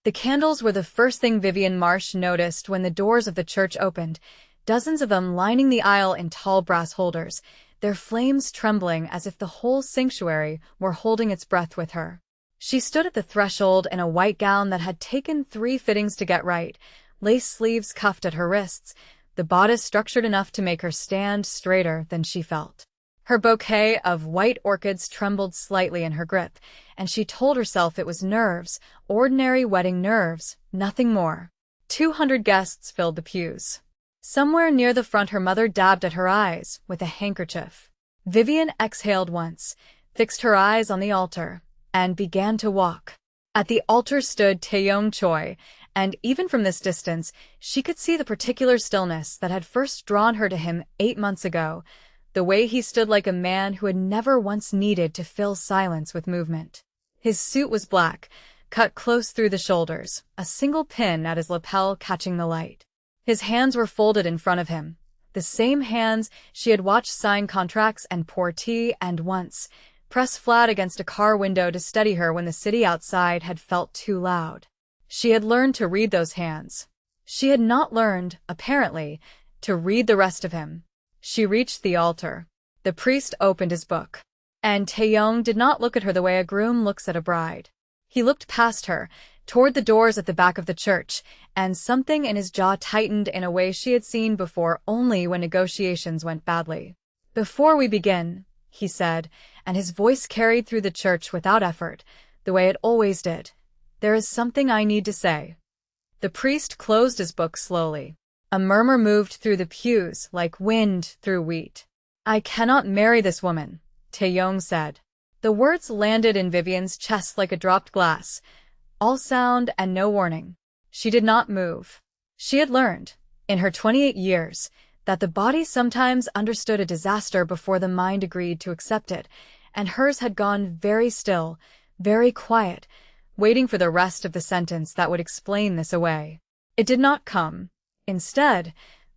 The candles were the first thing Vivian Marsh noticed when the doors of the church opened, dozens of them lining the aisle in tall brass holders, their flames trembling as if the whole sanctuary were holding its breath with her. She stood at the threshold in a white gown that had taken 3 fittings to get right, lace sleeves cuffed at her wrists, the bodice structured enough to make her stand straighter than she felt. Her bouquet of white orchids trembled slightly in her grip, and she told herself it was nerves, ordinary wedding nerves, nothing more. 200 guests filled the pews. Somewhere near the front her mother dabbed at her eyes with a handkerchief. Vivian exhaled once, fixed her eyes on the altar, and began to walk. At the altar stood Taeyong Choi, and even from this distance, she could see the particular stillness that had first drawn her to him 8 months ago, the way he stood like a man who had never once needed to fill silence with movement. His suit was black, cut close through the shoulders, a single pin at his lapel catching the light. His hands were folded in front of him, the same hands she had watched sign contracts and pour tea and once press flat against a car window to steady her when the city outside had felt too loud. She had learned to read those hands. She had not learned, apparently, to read the rest of him. She reached the altar. The priest opened his book. And Taeyong did not look at her the way a groom looks at a bride. He looked past her, toward the doors at the back of the church, and something in his jaw tightened in a way she had seen before only when negotiations went badly. "Before we begin," he said, and his voice carried through the church without effort, the way it always did, "there is something I need to say." The priest closed his book slowly. A murmur moved through the pews like wind through wheat. "I cannot marry this woman," Taeyong said. The words landed in Vivian's chest like a dropped glass, all sound and no warning. She did not move. She had learned, in her 28 years, that the body sometimes understood a disaster before the mind agreed to accept it, and hers had gone very still, very quiet, waiting for the rest of the sentence that would explain this away. It did not come. Instead,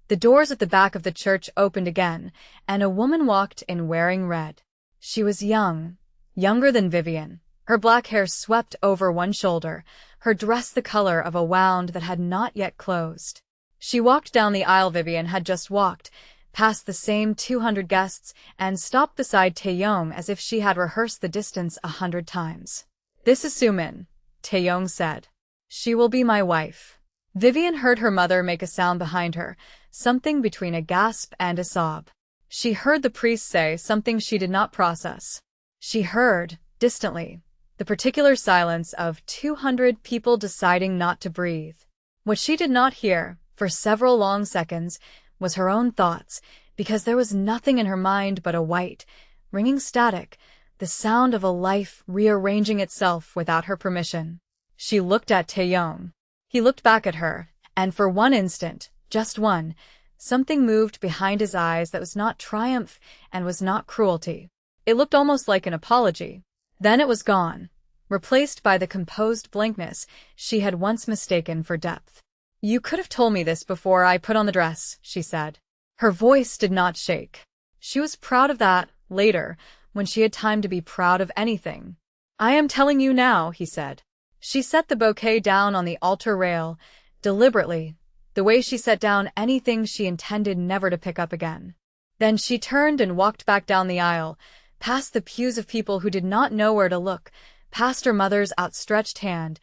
the doors at the back of the church opened again, and a woman walked in wearing red. She was young, younger than Vivian. Her black hair swept over one shoulder, her dress the color of a wound that had not yet closed. She walked down the aisle Vivian had just walked, past the same 200 guests, and stopped beside Taeyong as if she had rehearsed the distance 100 times. "This is Sumin," Taeyong said. "She will be my wife." Vivian heard her mother make a sound behind her, something between a gasp and a sob. She heard the priest say something she did not process. She heard, distantly, the particular silence of 200 people deciding not to breathe. What she did not hear, for several long seconds, was her own thoughts, because there was nothing in her mind but a white, ringing static, the sound of a life rearranging itself without her permission. She looked at Taeyong. He looked back at her, and for one instant, just one, something moved behind his eyes that was not triumph and was not cruelty. It looked almost like an apology. Then it was gone, replaced by the composed blankness she had once mistaken for depth. "You could have told me this before I put on the dress," she said. Her voice did not shake. She was proud of that, later, when she had time to be proud of anything. "I am telling you now," he said. She set the bouquet down on the altar rail, deliberately, the way she set down anything she intended never to pick up again. Then she turned and walked back down the aisle, past the pews of people who did not know where to look, past her mother's outstretched hand,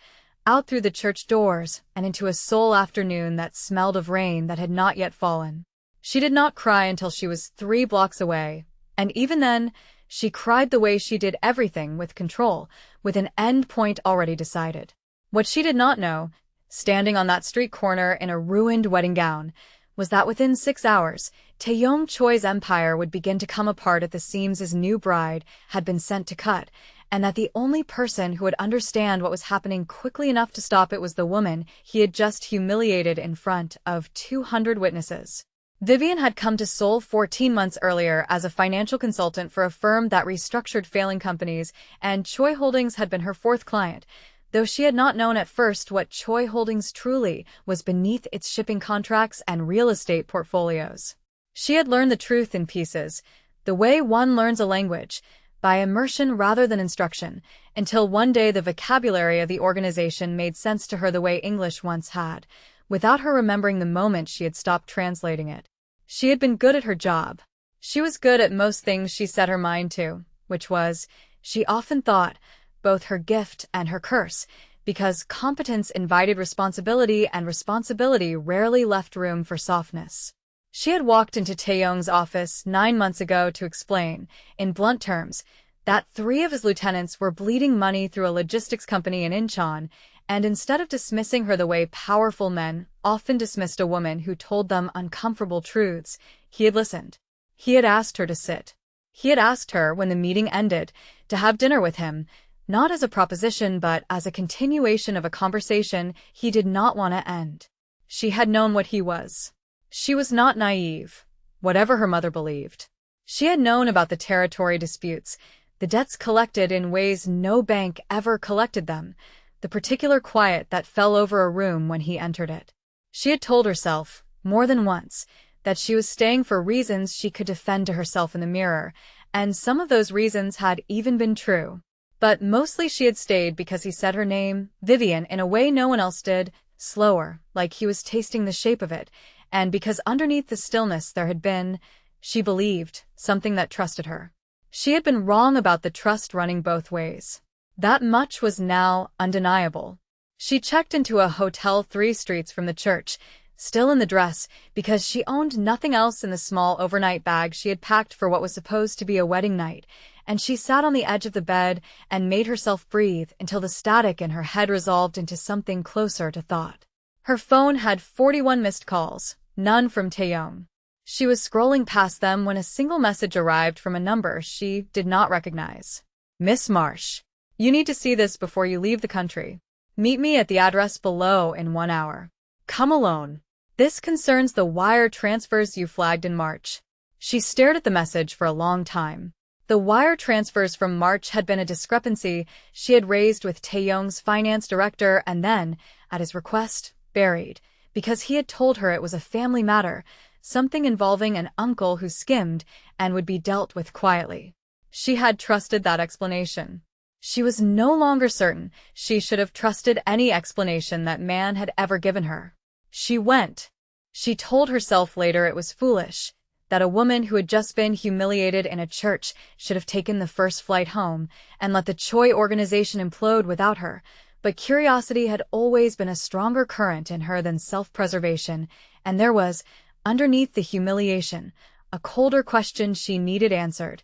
out through the church doors, and into a Seoul afternoon that smelled of rain that had not yet fallen. She did not cry until she was 3 blocks away, and even then, she cried the way she did everything with control, with an end point already decided. What she did not know, standing on that street corner in a ruined wedding gown, was that within 6 hours, Taeyong Choi's empire would begin to come apart at the seams his new bride had been sent to cut, and that the only person who would understand what was happening quickly enough to stop it was the woman he had just humiliated in front of 200 witnesses. Vivian had come to Seoul 14 months earlier as a financial consultant for a firm that restructured failing companies, and Choi Holdings had been her 4th client, though she had not known at first what Choi Holdings truly was beneath its shipping contracts and real estate portfolios. She had learned the truth in pieces, the way one learns a language, by immersion rather than instruction, until one day the vocabulary of the organization made sense to her the way English once had, without her remembering the moment she had stopped translating it. She had been good at her job. She was good at most things she set her mind to, which was, she often thought, both her gift and her curse, because competence invited responsibility and responsibility rarely left room for softness. She had walked into Taeyong's office 9 months ago to explain, in blunt terms, that 3 of his lieutenants were bleeding money through a logistics company in Incheon, and instead of dismissing her the way powerful men often dismissed a woman who told them uncomfortable truths, he had listened. He had asked her to sit. He had asked her, when the meeting ended, to have dinner with him, not as a proposition but as a continuation of a conversation he did not want to end. She had known what he was. She was not naive, whatever her mother believed. She had known about the territory disputes, the debts collected in ways no bank ever collected them, the particular quiet that fell over a room when he entered it. She had told herself, more than once, that she was staying for reasons she could defend to herself in the mirror, and some of those reasons had even been true. But mostly she had stayed because he said her name, Vivian, in a way no one else did, slower, like he was tasting the shape of it, and because underneath the stillness there had been, she believed, something that trusted her. She had been wrong about the trust running both ways. That much was now undeniable. She checked into a hotel 3 streets from the church, still in the dress, because she owned nothing else in the small overnight bag she had packed for what was supposed to be a wedding night, and she sat on the edge of the bed and made herself breathe until the static in her head resolved into something closer to thought. Her phone had 41 missed calls, none from Taeyong. She was scrolling past them when a single message arrived from a number she did not recognize. Miss Marsh, you need to see this before you leave the country. Meet me at the address below in 1 hour. Come alone. This concerns the wire transfers you flagged in March. She stared at the message for a long time. The wire transfers from March had been a discrepancy she had raised with Taeyong's finance director and then, at his request, buried, because he had told her it was a family matter, something involving an uncle who skimmed and would be dealt with quietly. She had trusted that explanation. She was no longer certain she should have trusted any explanation that man had ever given her. She went. She told herself later it was foolish, that a woman who had just been humiliated in a church should have taken the first flight home and let the Choi organization implode without her, but curiosity had always been a stronger current in her than self-preservation, and there was, underneath the humiliation, a colder question she needed answered.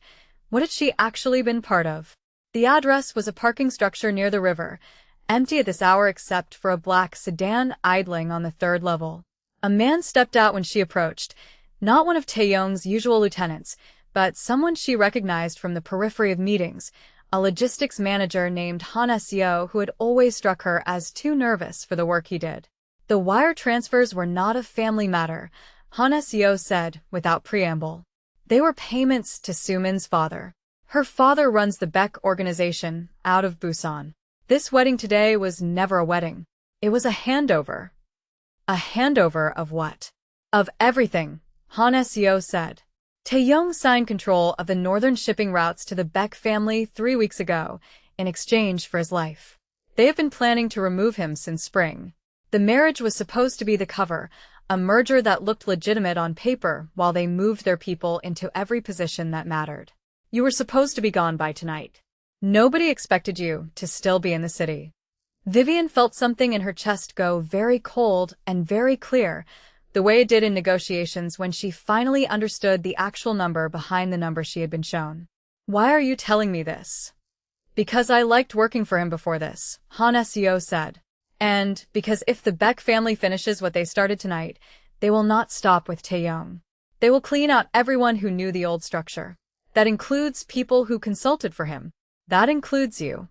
What had she actually been part of? The address was a parking structure near the river, empty at this hour except for a black sedan idling on the 3rd level. A man stepped out when she approached, not one of Taeyong's usual lieutenants, but someone she recognized from the periphery of meetings, a logistics manager named Han Seo who had always struck her as too nervous for the work he did. The wire transfers were not a family matter, Han Seo said, without preamble. They were payments to Sumin's father. Her father runs the Beck organization, out of Busan. This wedding today was never a wedding. It was a handover. A handover of what? Of everything, Han Seo said. Taeyong signed control of the northern shipping routes to the Beck family 3 weeks ago, in exchange for his life. They have been planning to remove him since spring. The marriage was supposed to be the cover, a merger that looked legitimate on paper while they moved their people into every position that mattered. You were supposed to be gone by tonight. Nobody expected you to still be in the city. Vivian felt something in her chest go very cold and very clear, the way it did in negotiations when she finally understood the actual number behind the number she had been shown. Why are you telling me this? Because I liked working for him before this, Han Seo said. And because if the Beck family finishes what they started tonight, they will not stop with Taeyong. They will clean out everyone who knew the old structure. That includes people who consulted for him. That includes you.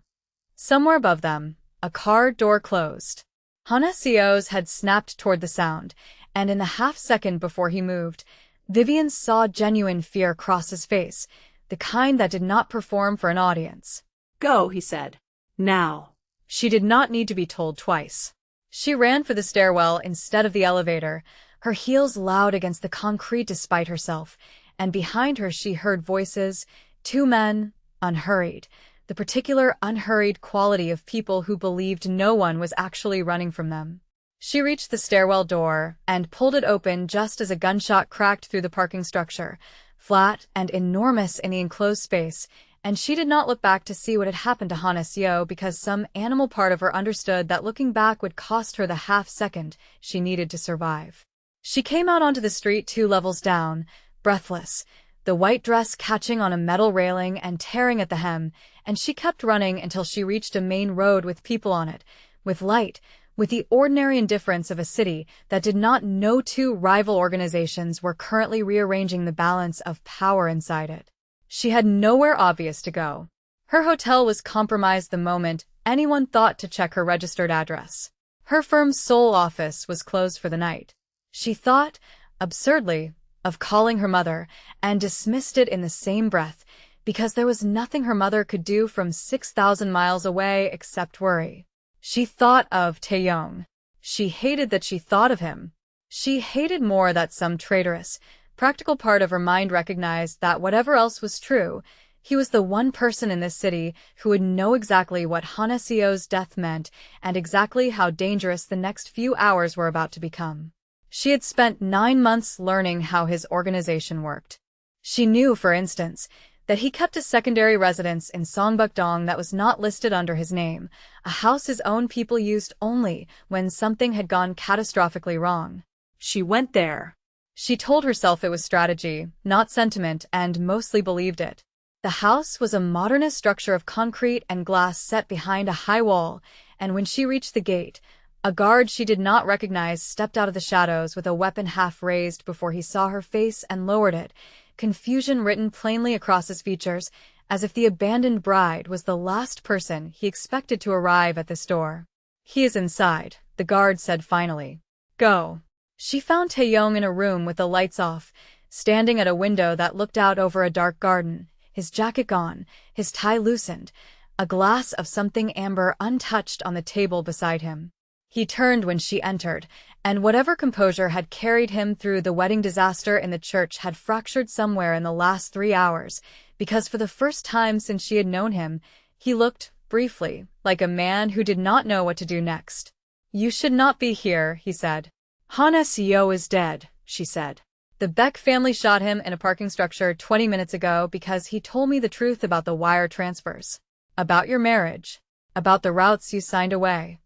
Somewhere above them, a car door closed. Han Seo's had snapped toward the sound, and in the half-second before he moved, Vivian saw genuine fear cross his face, the kind that did not perform for an audience. Go, he said. Now. She did not need to be told twice. She ran for the stairwell instead of the elevator, her heels loud against the concrete despite herself, and behind her she heard voices, 2 men, unhurried, the particular unhurried quality of people who believed no one was actually running from them. She reached the stairwell door and pulled it open just as a gunshot cracked through the parking structure, flat and enormous in the enclosed space, and she did not look back to see what had happened to Hana Seo because some animal part of her understood that looking back would cost her the half-second she needed to survive. She came out onto the street 2 levels down, breathless, the white dress catching on a metal railing and tearing at the hem, and she kept running until she reached a main road with people on it, with light, with the ordinary indifference of a city that did not know 2 rival organizations were currently rearranging the balance of power inside it. She had nowhere obvious to go. Her hotel was compromised the moment anyone thought to check her registered address. Her firm's sole office was closed for the night. She thought, absurdly, of calling her mother, and dismissed it in the same breath, because there was nothing her mother could do from 6,000 miles away except worry. She thought of Taeyong. She hated that she thought of him. She hated more that some traitorous, practical part of her mind recognized that whatever else was true, he was the one person in this city who would know exactly what Hana Seo's death meant and exactly how dangerous the next few hours were about to become. She had spent 9 months learning how his organization worked. She knew, for instance, that he kept a secondary residence in Songbukdong that was not listed under his name, a house his own people used only when something had gone catastrophically wrong. She went there. She told herself it was strategy, not sentiment, and mostly believed it. The house was a modernist structure of concrete and glass set behind a high wall, and when she reached the gate, a guard she did not recognize stepped out of the shadows with a weapon half raised before he saw her face and lowered it, confusion written plainly across his features, as if the abandoned bride was the last person he expected to arrive at this door. "He is inside," the guard said finally. "Go." She found Taeyong in a room with the lights off, standing at a window that looked out over a dark garden, his jacket gone, his tie loosened, a glass of something amber untouched on the table beside him. He turned when she entered, and whatever composure had carried him through the wedding disaster in the church had fractured somewhere in the last 3 hours, because for the first time since she had known him, he looked, briefly, like a man who did not know what to do next. "You should not be here," he said. "Hana Seo is dead," she said. "The Beck family shot him in a parking structure 20 minutes ago because he told me the truth about the wire transfers, about your marriage, about the routes you signed away."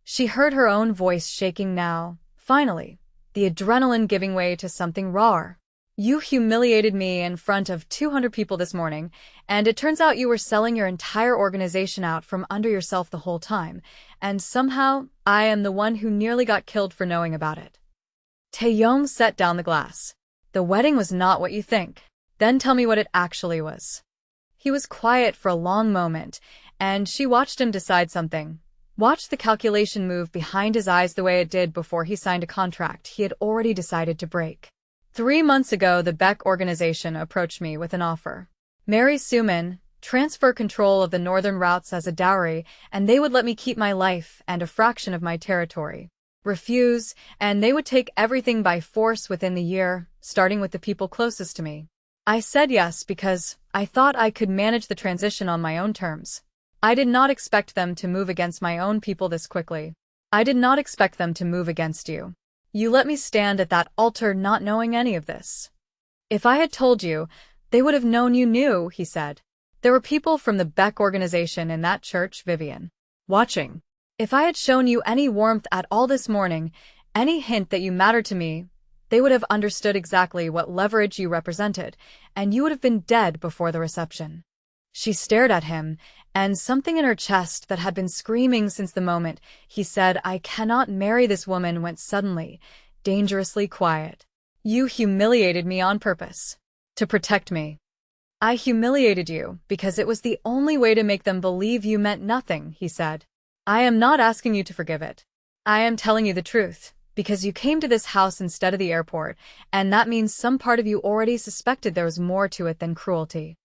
She heard her own voice shaking now, finally, the adrenaline giving way to something rawer. "You humiliated me in front of 200 people this morning, and it turns out you were selling your entire organization out from under yourself the whole time, and somehow I am the one who nearly got killed for knowing about it." Taeyong set down the glass. "The wedding was not what you think. Then tell me what it actually was." He was quiet for a long moment, and she watched him decide something. Watched the calculation move behind his eyes the way it did before he signed a contract he had already decided to break. 3 months ago, the Beck organization approached me with an offer. Marry Suman, transfer control of the northern routes as a dowry, and they would let me keep my life and a fraction of my territory. Refuse, and they would take everything by force within the year, starting with the people closest to me. I said yes because I thought I could manage the transition on my own terms. I did not expect them to move against my own people this quickly. I did not expect them to move against you. You let me stand at that altar not knowing any of this. If I had told you, they would have known you knew," he said. "There were people from the Beck organization in that church, Vivian, watching. If I had shown you any warmth at all this morning, any hint that you mattered to me, they would have understood exactly what leverage you represented, and you would have been dead before the reception." She stared at him, and something in her chest that had been screaming since the moment he said, "I cannot marry this woman," went suddenly, dangerously quiet. "You humiliated me on purpose. To protect me. I humiliated you because it was the only way to make them believe you meant nothing," he said. "I am not asking you to forgive it. I am telling you the truth, because you came to this house instead of the airport, and that means some part of you already suspected there was more to it than cruelty."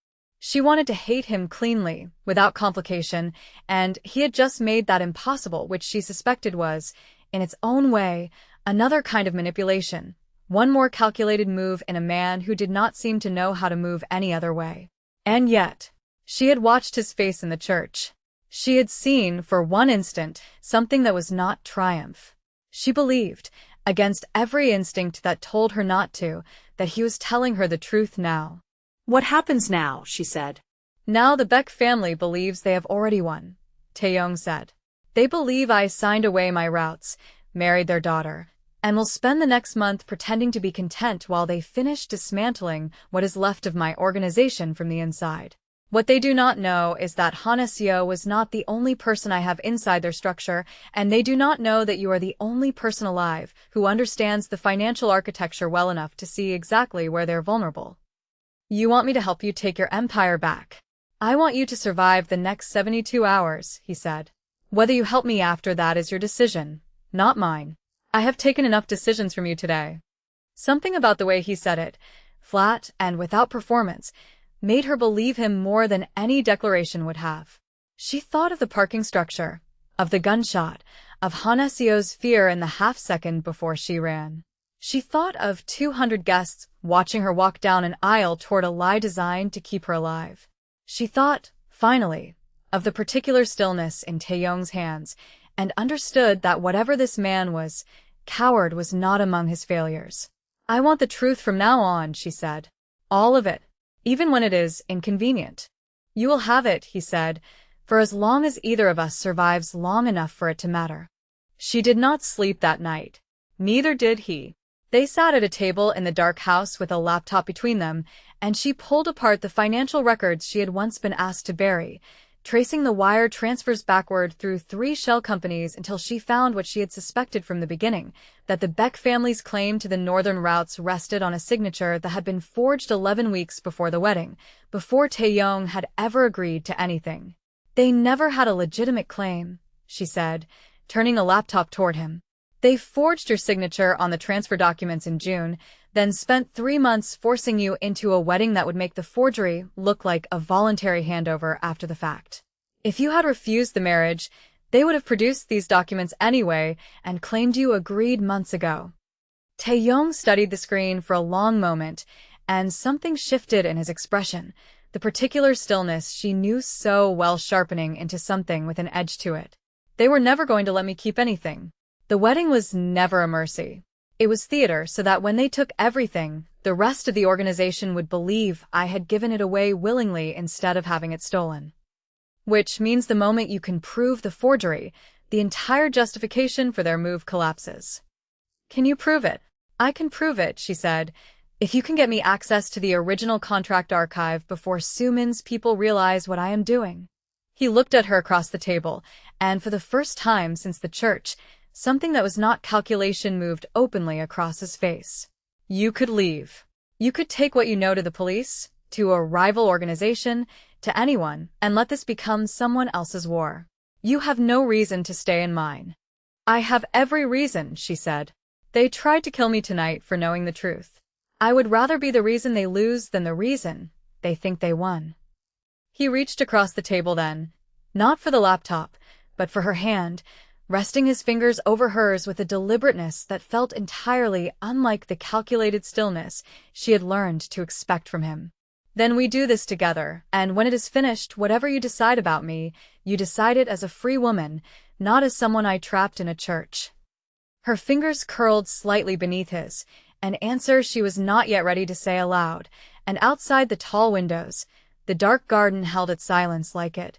She wanted to hate him cleanly, without complication, and he had just made that impossible, which she suspected was, in its own way, another kind of manipulation, one more calculated move in a man who did not seem to know how to move any other way. And yet, She had watched his face in the church. She had seen, for one instant, something that was not triumph. She believed, against every instinct that told her not to, that he was telling her the truth now. What happens now? She said. Now the Beck family believes they have already won, Taeyong said. They believe I signed away my routes, married their daughter, and will spend the next month pretending to be content while they finish dismantling what is left of my organization from the inside. What they do not know is that Hanesio was not the only person I have inside their structure, and they do not know that you are the only person alive who understands the financial architecture well enough to see exactly where they're vulnerable. You want me to help you take your empire back. I want you to survive the next 72 hours, he said. Whether you help me after that is your decision, not mine. I have taken enough decisions from you today. Something about the way he said it, flat and without performance, made her believe him more than any declaration would have. She thought of the parking structure, of the gunshot, of Hanesio's fear in the half-second before she ran. She thought of 200 guests watching her walk down an aisle toward a lie designed to keep her alive. She thought, finally, of the particular stillness in Taeyong's hands, and understood that whatever this man was, coward was not among his failures. I want the truth from now on, she said. All of it. Even when it is inconvenient. You will have it, he said, for as long as either of us survives long enough for it to matter. She did not sleep that night. Neither did he. They sat at a table in the dark house with a laptop between them, and she pulled apart the financial records she had once been asked to bury, tracing the wire transfers backward through 3 shell companies until she found what she had suspected from the beginning, that the Beck family's claim to the northern routes rested on a signature that had been forged 11 weeks before the wedding, before Taeyong had ever agreed to anything. They never had a legitimate claim, she said, turning a laptop toward him. They forged your signature on the transfer documents in June, then spent 3 months forcing you into a wedding that would make the forgery look like a voluntary handover after the fact. If you had refused the marriage, they would have produced these documents anyway and claimed you agreed months ago. Taeyong studied the screen for a long moment, and something shifted in his expression, the particular stillness she knew so well sharpening into something with an edge to it. They were never going to let me keep anything. The wedding was never a mercy. It was theater so that when they took everything, the rest of the organization would believe I had given it away willingly instead of having it stolen. Which means the moment you can prove the forgery, the entire justification for their move collapses. Can you prove it? I can prove it, she said, if you can get me access to the original contract archive before Sumin's people realize what I am doing. He looked at her across the table, and for the first time since the church, something that was not calculation moved openly across his face. You could leave. You could take what you know to the police, to a rival organization, to anyone, and let this become someone else's war. You have no reason to stay in mine. I have every reason, she said. They tried to kill me tonight for knowing the truth. I would rather be the reason they lose than the reason they think they won. He reached across the table then, not for the laptop, but for her hand, resting his fingers over hers with a deliberateness that felt entirely unlike the calculated stillness she had learned to expect from him. Then we do this together, and when it is finished, whatever you decide about me, you decide it as a free woman, not as someone I trapped in a church. Her fingers curled slightly beneath his, an answer she was not yet ready to say aloud, and outside the tall windows, the dark garden held its silence like it,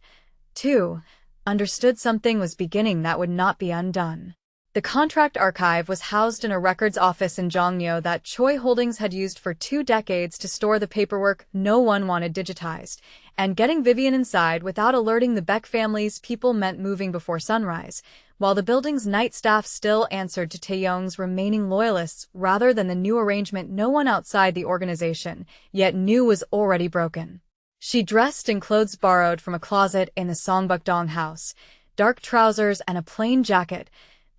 too, understood something was beginning that would not be undone. The contract archive was housed in a records office in Jongno that Choi Holdings had used for 2 decades to store the paperwork no one wanted digitized, and getting Vivian inside without alerting the Beck family's people meant moving before sunrise, while the building's night staff still answered to Taeyong's remaining loyalists rather than the new arrangement no one outside the organization yet knew was already broken. She dressed in clothes borrowed from a closet in the Songbukdong house, dark trousers and a plain jacket,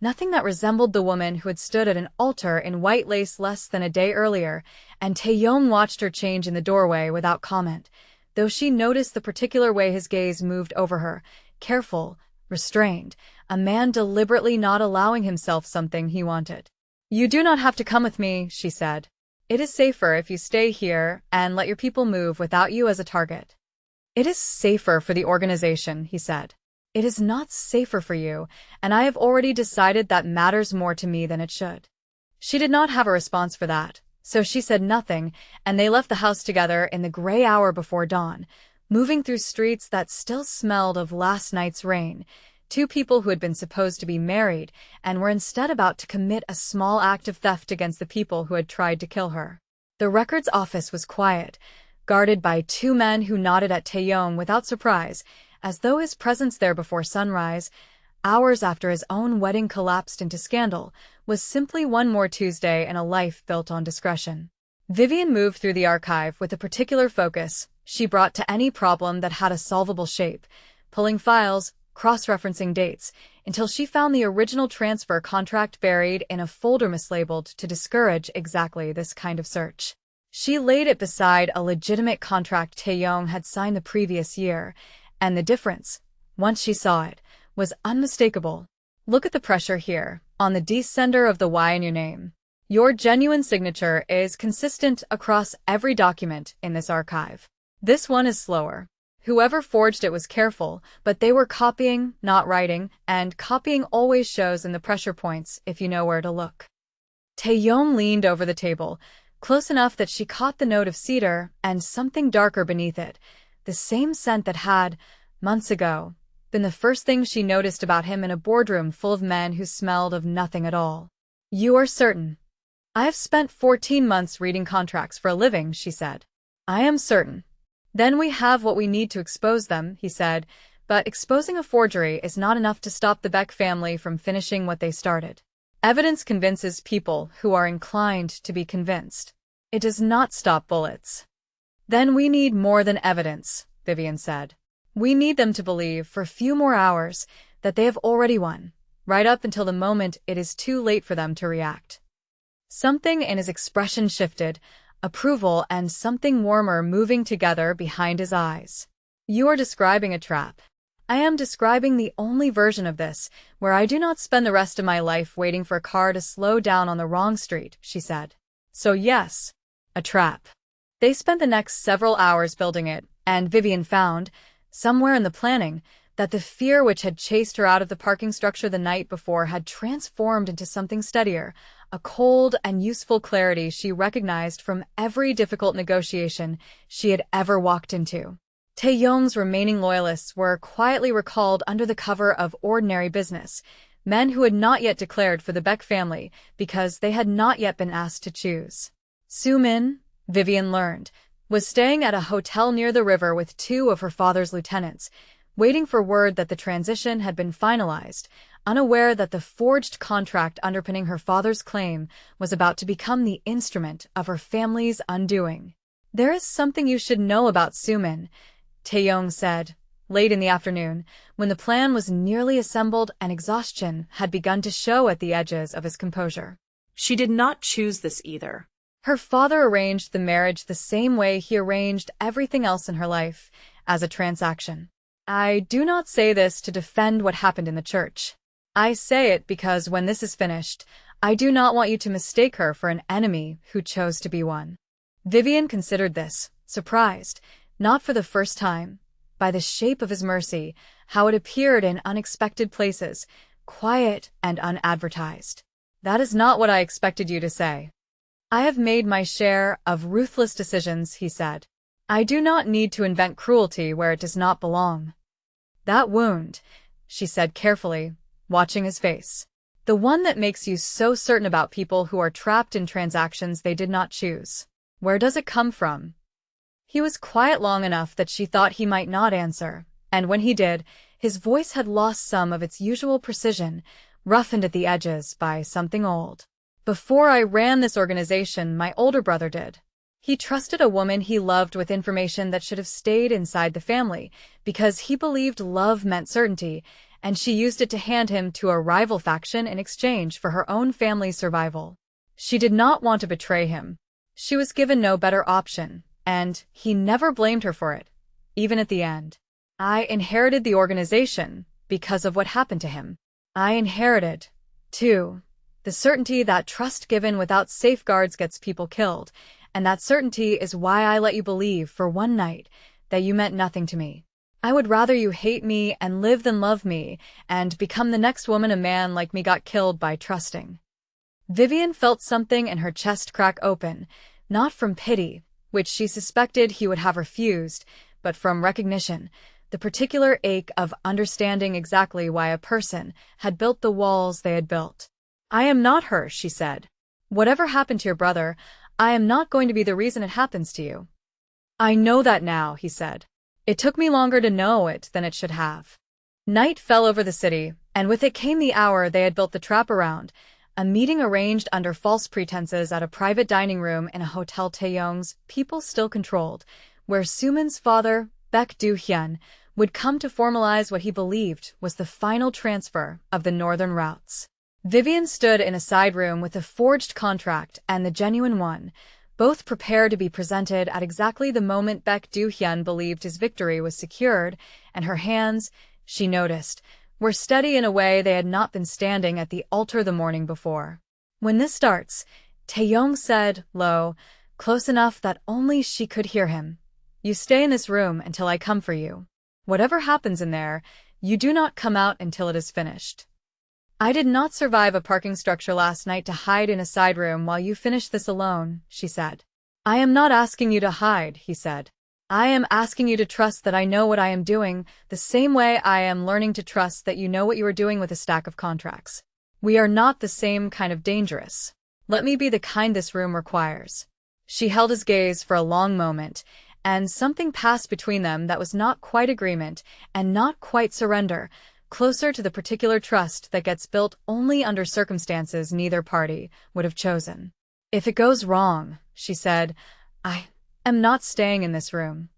nothing that resembled the woman who had stood at an altar in white lace less than a day earlier, and Taeyong watched her change in the doorway without comment, though she noticed the particular way his gaze moved over her, careful, restrained, a man deliberately not allowing himself something he wanted. You do not have to come with me, she said. It is safer if you stay here and let your people move without you as a target. It is safer for the organization, he said. It is not safer for you, and I have already decided that matters more to me than it should. She did not have a response for that, so she said nothing, and they left the house together in the gray hour before dawn, moving through streets that still smelled of last night's rain. Two people who had been supposed to be married and were instead about to commit a small act of theft against the people who had tried to kill her. The records office was quiet, guarded by two men who nodded at Taeyong without surprise, as though his presence there before sunrise, hours after his own wedding collapsed into scandal, was simply one more Tuesday in a life built on discretion. Vivian moved through the archive with a particular focus she brought to any problem that had a solvable shape, pulling files, cross-referencing dates, until she found the original transfer contract buried in a folder mislabeled to discourage exactly this kind of search. She laid it beside a legitimate contract Taeyong had signed the previous year, and the difference, once she saw it, was unmistakable. Look at the pressure here, on the descender of the Y in your name. Your genuine signature is consistent across every document in this archive. This one is slower. Whoever forged it was careful, but they were copying, not writing, and copying always shows in the pressure points if you know where to look. Taeyong leaned over the table, close enough that she caught the note of cedar and something darker beneath it, the same scent that had, months ago, been the first thing she noticed about him in a boardroom full of men who smelled of nothing at all. You are certain? I have spent 14 months reading contracts for a living, she said. I am certain. Then we have what we need to expose them, he said, but exposing a forgery is not enough to stop the Beck family from finishing what they started. Evidence convinces people who are inclined to be convinced. It does not stop bullets. Then we need more than evidence, Vivian said. We need them to believe for a few more hours that they have already won, right up until the moment it is too late for them to react. Something in his expression shifted, approval and something warmer moving together behind his eyes. You are describing a trap. I am describing the only version of this, where I do not spend the rest of my life waiting for a car to slow down on the wrong street, she said. So yes, a trap. They spent the next several hours building it, and Vivian found, somewhere in the planning, that the fear which had chased her out of the parking structure the night before had transformed into something steadier, a cold and useful clarity she recognized from every difficult negotiation she had ever walked into. Taeyong's remaining loyalists were quietly recalled under the cover of ordinary business, men who had not yet declared for the Beck family because they had not yet been asked to choose. Soo-min, Vivian learned, was staying at a hotel near the river with two of her father's lieutenants, waiting for word that the transition had been finalized, unaware that the forged contract underpinning her father's claim was about to become the instrument of her family's undoing. There is something you should know about Soo-min, Taeyong said, late in the afternoon, when the plan was nearly assembled and exhaustion had begun to show at the edges of his composure. She did not choose this either. Her father arranged the marriage the same way he arranged everything else in her life, as a transaction. I do not say this to defend what happened in the church. I say it because when this is finished, I do not want you to mistake her for an enemy who chose to be one. Vivian considered this, surprised, not for the first time, by the shape of his mercy, how it appeared in unexpected places, quiet and unadvertised. That is not what I expected you to say. I have made my share of ruthless decisions, he said. I do not need to invent cruelty where it does not belong. That wound, she said carefully, watching his face. The one that makes you so certain about people who are trapped in transactions they did not choose. Where does it come from? He was quiet long enough that she thought he might not answer, and when he did, his voice had lost some of its usual precision, roughened at the edges by something old. Before I ran this organization, my older brother did. He trusted a woman he loved with information that should have stayed inside the family, because he believed love meant certainty, and she used it to hand him to a rival faction in exchange for her own family's survival. She did not want to betray him. She was given no better option, and he never blamed her for it, even at the end. I inherited the organization because of what happened to him. I inherited, too, the certainty that trust given without safeguards gets people killed, and that certainty is why I let you believe for one night that you meant nothing to me. I would rather you hate me and live than love me, and become the next woman a man like me got killed by trusting. Vivian felt something in her chest crack open, not from pity, which she suspected he would have refused, but from recognition, the particular ache of understanding exactly why a person had built the walls they had built. I am not her, she said. Whatever happened to your brother, I am not going to be the reason it happens to you. I know that now, he said. It took me longer to know it than it should have. Night fell over the city, and with it came the hour they had built the trap around, a meeting arranged under false pretenses at a private dining room in a hotel Taeyong's people still controlled, where Sumin's father, Baek Do-hyun, would come to formalize what he believed was the final transfer of the northern routes. Vivian stood in a side room with the forged contract and the genuine one, both prepared to be presented at exactly the moment Baek Do-hyun believed his victory was secured, and her hands, she noticed, were steady in a way they had not been standing at the altar the morning before. When this starts, Taeyong said, low, close enough that only she could hear him. You stay in this room until I come for you. Whatever happens in there, you do not come out until it is finished. I did not survive a parking structure last night to hide in a side room while you finish this alone, she said. I am not asking you to hide, he said. I am asking you to trust that I know what I am doing, the same way I am learning to trust that you know what you are doing with a stack of contracts. We are not the same kind of dangerous. Let me be the kind this room requires. She held his gaze for a long moment, and something passed between them that was not quite agreement and not quite surrender, closer to the particular trust that gets built only under circumstances neither party would have chosen. If it goes wrong, she said, I am not staying in this room.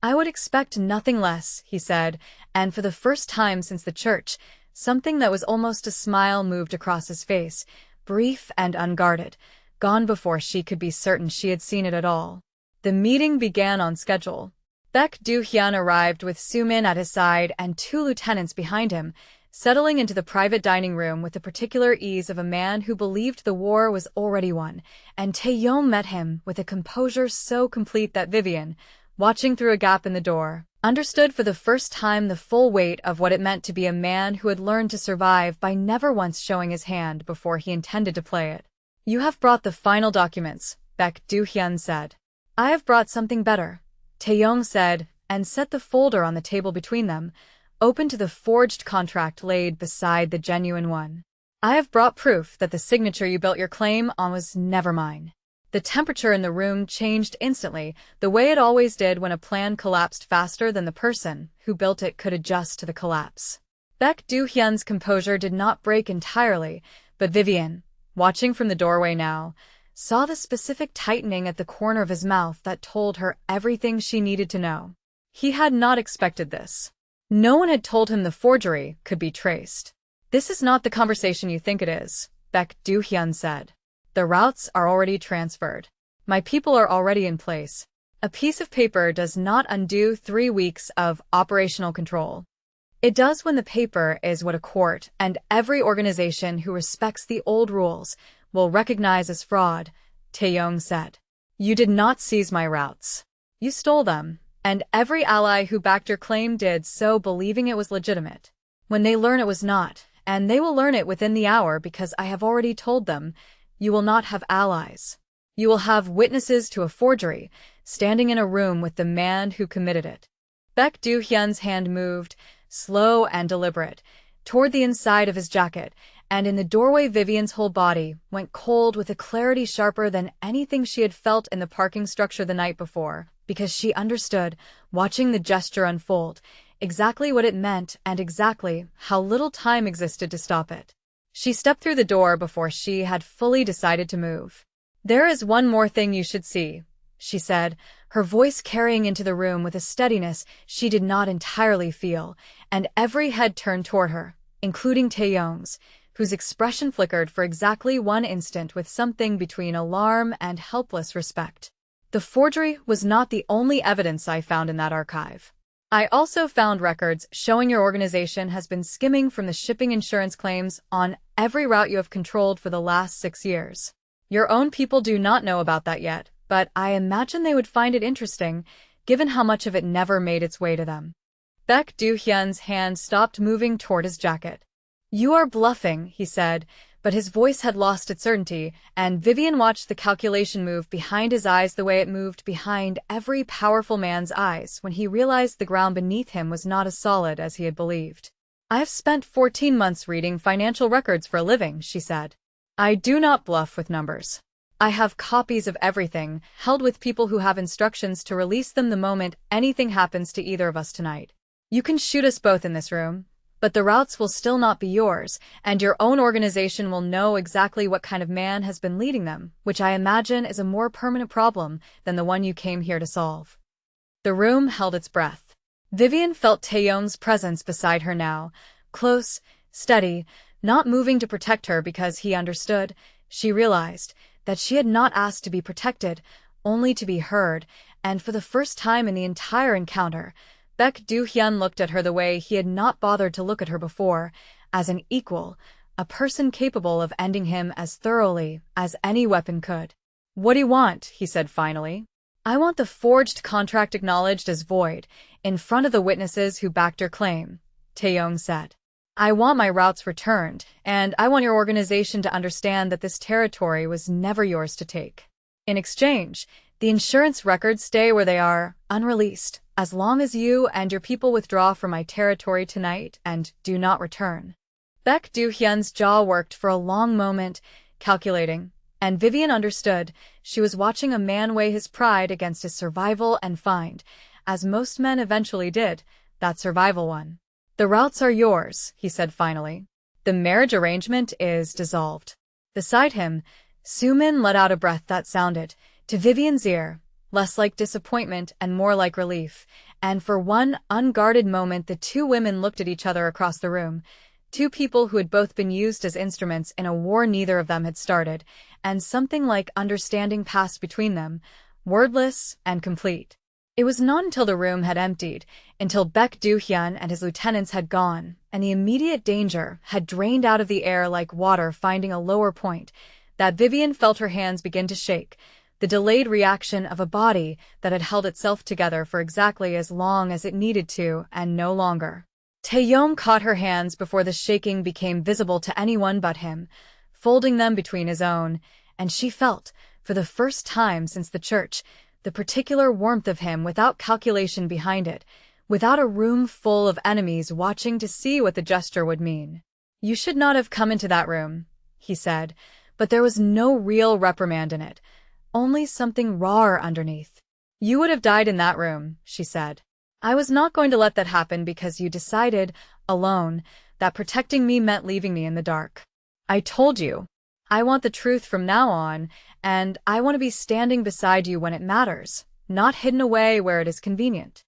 I would expect nothing less, he said, and for the first time since the church, something that was almost a smile moved across his face, brief and unguarded, gone before she could be certain she had seen it at all. The meeting began on schedule. Baek Do-hyun arrived with Sumin at his side and 2 lieutenants behind him, settling into the private dining room with the particular ease of a man who believed the war was already won, and Taeyong met him with a composure so complete that Vivian, watching through a gap in the door, understood for the first time the full weight of what it meant to be a man who had learned to survive by never once showing his hand before he intended to play it. You have brought the final documents, Baek Do-hyun said. I have brought something better, Taeyong said, and set the folder on the table between them, open to the forged contract laid beside the genuine one. I have brought proof that the signature you built your claim on was never mine. The temperature in the room changed instantly, the way it always did when a plan collapsed faster than the person who built it could adjust to the collapse. Baek Do-hyun's composure did not break entirely, but Vivian, watching from the doorway now, saw the specific tightening at the corner of his mouth that told her everything she needed to know. He had not expected this. No one had told him the forgery could be traced. This is not the conversation you think it is, Baek Do-hyun said. The routes are already transferred. My people are already in place. A piece of paper does not undo 3 weeks of operational control. It does when the paper is what a court and every organization who respects the old rules will recognize as fraud, Taeyong said. You did not seize my routes. You stole them, and every ally who backed your claim did so believing it was legitimate. When they learn it was not, and they will learn it within the hour because I have already told them, you will not have allies. You will have witnesses to a forgery, standing in a room with the man who committed it. Baek Do-hyun's hand moved, slow and deliberate, toward the inside of his jacket, and in the doorway Vivian's whole body went cold with a clarity sharper than anything she had felt in the parking structure the night before, because she understood, watching the gesture unfold, exactly what it meant and exactly how little time existed to stop it. She stepped through the door before she had fully decided to move. There is one more thing you should see, she said, her voice carrying into the room with a steadiness she did not entirely feel, and every head turned toward her, including Taeyong's, whose expression flickered for exactly 1 instant with something between alarm and helpless respect. The forgery was not the only evidence I found in that archive. I also found records showing your organization has been skimming from the shipping insurance claims on every route you have controlled for the last 6 years. Your own people do not know about that yet, but I imagine they would find it interesting, given how much of it never made its way to them. Baek Do-hyun's hand stopped moving toward his jacket. "You are bluffing," he said, but his voice had lost its certainty, and Vivian watched the calculation move behind his eyes the way it moved behind every powerful man's eyes when he realized the ground beneath him was not as solid as he had believed. "I've spent 14 months reading financial records for a living," she said. "I do not bluff with numbers. I have copies of everything, held with people who have instructions to release them the moment anything happens to either of us tonight. You can shoot us both in this room, but the routes will still not be yours, and your own organization will know exactly what kind of man has been leading them, which I imagine is a more permanent problem than the one you came here to solve." The room held its breath. Vivian felt Taeyong's presence beside her now, close, steady, not moving to protect her because he understood. She realized that she had not asked to be protected, only to be heard, and for the first time in the entire encounter, Baek Do-hyun looked at her the way he had not bothered to look at her before, as an equal, a person capable of ending him as thoroughly as any weapon could. "What do you want?" he said finally. "I want the forged contract acknowledged as void, in front of the witnesses who backed your claim," Taeyong said. "I want my routes returned, and I want your organization to understand that this territory was never yours to take. In exchange, the insurance records stay where they are, unreleased, as long as you and your people withdraw from my territory tonight and do not return." Baek Do-hyun's jaw worked for a long moment, calculating, and Vivian understood. She was watching a man weigh his pride against his survival and find, as most men eventually did, that survival one. "The routes are yours," he said finally. "The marriage arrangement is dissolved." Beside him, Sumin let out a breath that sounded, to Vivian's ear, less like disappointment and more like relief, and for one unguarded moment the two women looked at each other across the room, two people who had both been used as instruments in a war neither of them had started, and something like understanding passed between them, wordless and complete. It was not until the room had emptied, until Baek Do-hyun and his lieutenants had gone, and the immediate danger had drained out of the air like water finding a lower point, that Vivian felt her hands begin to shake, the delayed reaction of a body that had held itself together for exactly as long as it needed to and no longer. Taeyong caught her hands before the shaking became visible to anyone but him, folding them between his own, and she felt, for the first time since the church, the particular warmth of him without calculation behind it, without a room full of enemies watching to see what the gesture would mean. "You should not have come into that room," he said, but there was no real reprimand in it, only something rawer underneath. "You would have died in that room," she said. "I was not going to let that happen because you decided, alone, that protecting me meant leaving me in the dark. I told you. I want the truth from now on, and I want to be standing beside you when it matters, not hidden away where it is convenient."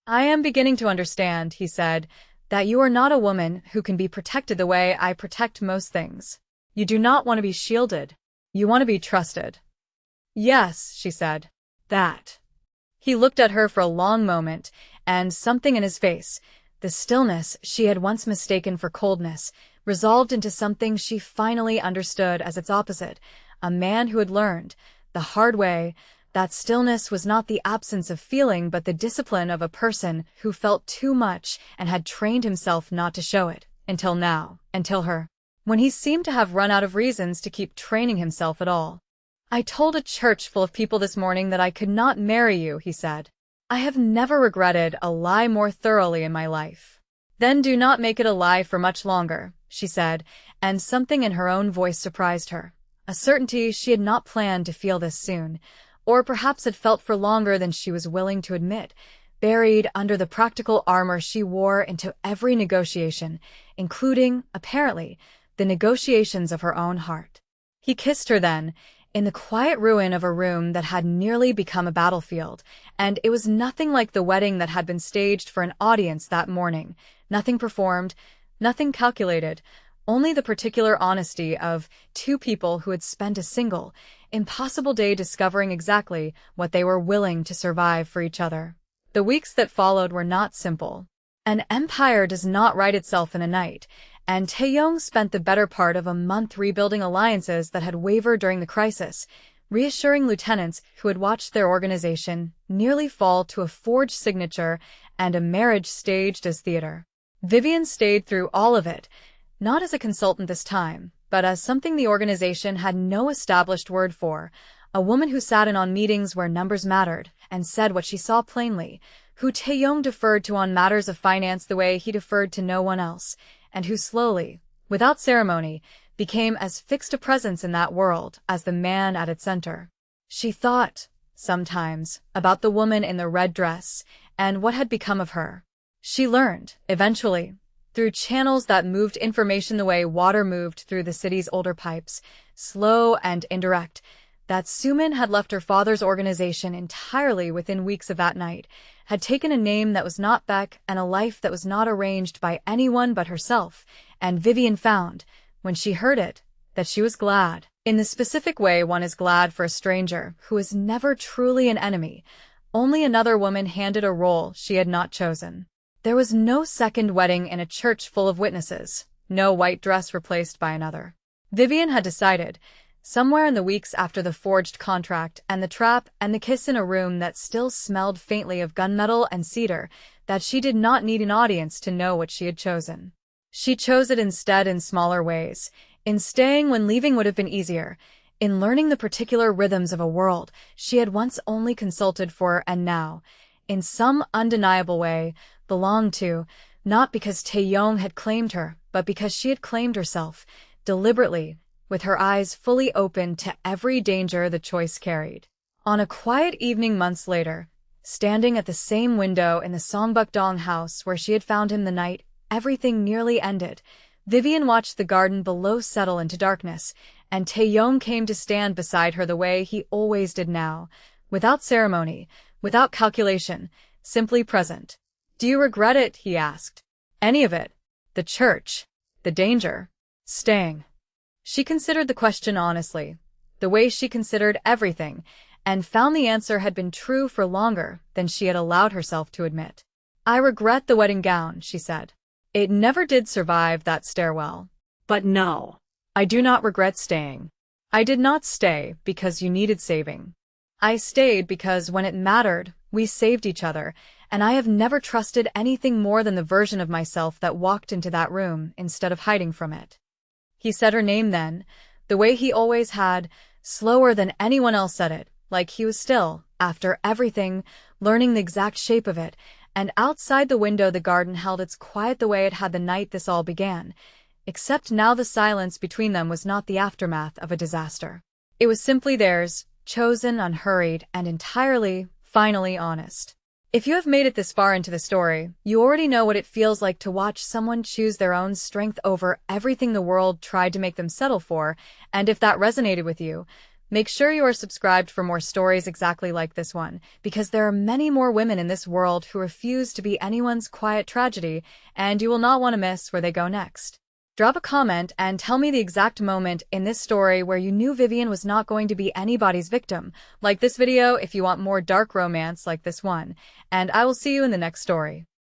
"I am beginning to understand," he said, "that you are not a woman who can be protected the way I protect most things. You do not want to be shielded. You want to be trusted." "Yes," she said. "That." He looked at her for a long moment, and something in his face, the stillness she had once mistaken for coldness, resolved into something she finally understood as its opposite, a man who had learned, the hard way, that stillness was not the absence of feeling but the discipline of a person who felt too much and had trained himself not to show it, until now, until her, when he seemed to have run out of reasons to keep training himself at all. "I told a church full of people this morning that I could not marry you," he said. "I have never regretted a lie more thoroughly in my life." "Then do not make it a lie for much longer," she said, and something in her own voice surprised her, a certainty she had not planned to feel this soon, or perhaps had felt for longer than she was willing to admit, buried under the practical armor she wore into every negotiation, including, apparently, the negotiations of her own heart. He kissed her then, in the quiet ruin of a room that had nearly become a battlefield, and it was nothing like the wedding that had been staged for an audience that morning, nothing performed, nothing calculated, only the particular honesty of two people who had spent a single, impossible day discovering exactly what they were willing to survive for each other. The weeks that followed were not simple. An empire does not right itself in a night, and Taeyong spent the better part of a month rebuilding alliances that had wavered during the crisis, reassuring lieutenants who had watched their organization nearly fall to a forged signature and a marriage staged as theater. Vivian stayed through all of it, not as a consultant this time, but as something the organization had no established word for, a woman who sat in on meetings where numbers mattered and said what she saw plainly, who Taeyong deferred to on matters of finance the way he deferred to no one else, and who slowly, without ceremony, became as fixed a presence in that world as the man at its center. She thought, sometimes, about the woman in the red dress and what had become of her. She learned, eventually, through channels that moved information the way water moved through the city's older pipes, slow and indirect, that Sumin had left her father's organization entirely within weeks of that night, had taken a name that was not Beck and a life that was not arranged by anyone but herself, and Vivian found, when she heard it, that she was glad. In the specific way one is glad for a stranger who is never truly an enemy, only another woman handed a role she had not chosen. There was no second wedding in a church full of witnesses, no white dress replaced by another. Vivian had decided, somewhere in the weeks after the forged contract and the trap and the kiss in a room that still smelled faintly of gunmetal and cedar, that she did not need an audience to know what she had chosen. She chose it instead in smaller ways, in staying when leaving would have been easier, in learning the particular rhythms of a world she had once only consulted for and now, in some undeniable way, belonged to, not because Taeyong had claimed her, but because she had claimed herself, deliberately, with her eyes fully open to every danger the choice carried. On a quiet evening months later, standing at the same window in the Songbukdong house where she had found him the night everything nearly ended, Vivian watched the garden below settle into darkness, and Taeyong came to stand beside her the way he always did now, without ceremony, without calculation, simply present. "Do you regret it?" he asked. "Any of it? The church? The danger? Staying?" She considered the question honestly, the way she considered everything, and found the answer had been true for longer than she had allowed herself to admit. "I regret the wedding gown," she said. "It never did survive that stairwell. But no, I do not regret staying. I did not stay because you needed saving. I stayed because when it mattered, we saved each other, and I have never trusted anything more than the version of myself that walked into that room instead of hiding from it." He said her name then, the way he always had, slower than anyone else said it, like he was still, after everything, learning the exact shape of it, and outside the window the garden held its quiet the way it had the night this all began, except now the silence between them was not the aftermath of a disaster. It was simply theirs, chosen, unhurried, and entirely, finally honest. If you have made it this far into the story, you already know what it feels like to watch someone choose their own strength over everything the world tried to make them settle for, and if that resonated with you, make sure you are subscribed for more stories exactly like this one, because there are many more women in this world who refuse to be anyone's quiet tragedy, and you will not want to miss where they go next. Drop a comment and tell me the exact moment in this story where you knew Vivian was not going to be anybody's victim. Like this video if you want more dark romance like this one, and I will see you in the next story.